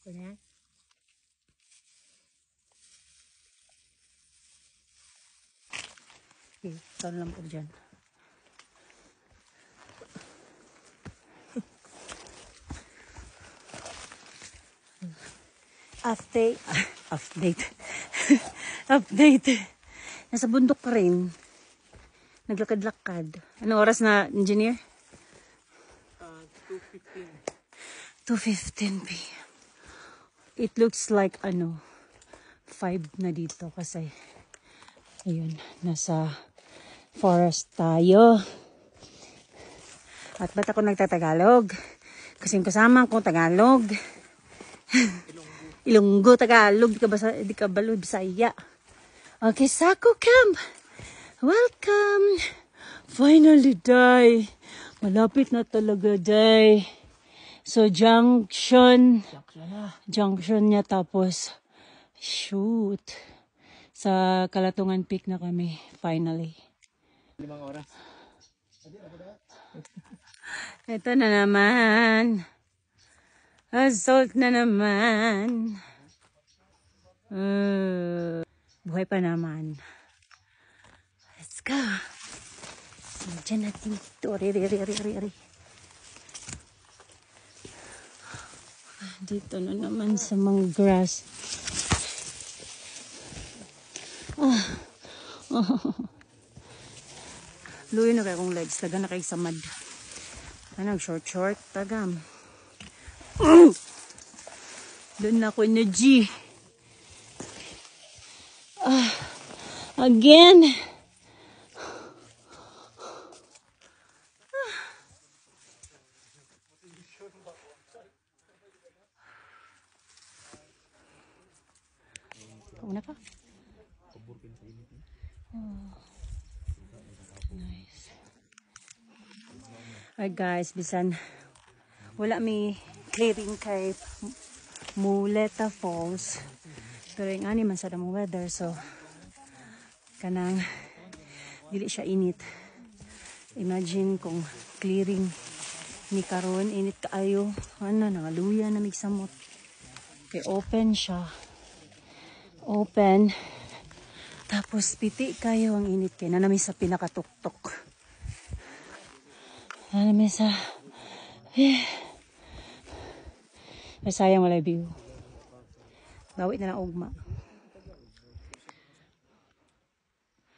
Ganyan. Okay, saan lang po dyan. Update. Update. Nasa bundok pa rin. Naglakad-lakad. Anong oras na, engineer? 2:15. 2:15 p.m. It looks like 5 na dito kasi ayun, nasa forest tayo. At ba't ako nagtatagalog? Kasi yung kasama ko Tagalog. Ilonggo Tagalog, di ka balo Bisaya. Okay, Saco Camp. Welcome. Finally, day. Malapit na talaga, day. So, junction niya, tapos shoot. Sa Kalatungan Peak na kami, finally. 5 oras. Ito na naman. Assault na naman. Buhay pa naman. Let's go. Diyan natin ito. Ari. Dito na naman sa mga grass. Luyo na kayo kong legs. Taga na kayo sa mud. Short. Tagam. Doon na ako energy. Again. Una ka? Nice. Alright guys, bisan wala may clearing kay Muleta Falls. Pero yung ani man sa damong weather, so kanang dili siya init. Imagine kung clearing ni karon init kaayo, nangaluya na migsamot. Kay open siya. Open. Tapos piti kayo ang init kay nanami sa pinakatuktok. Nanami sa sayang wala view. Gawit na lang ugma.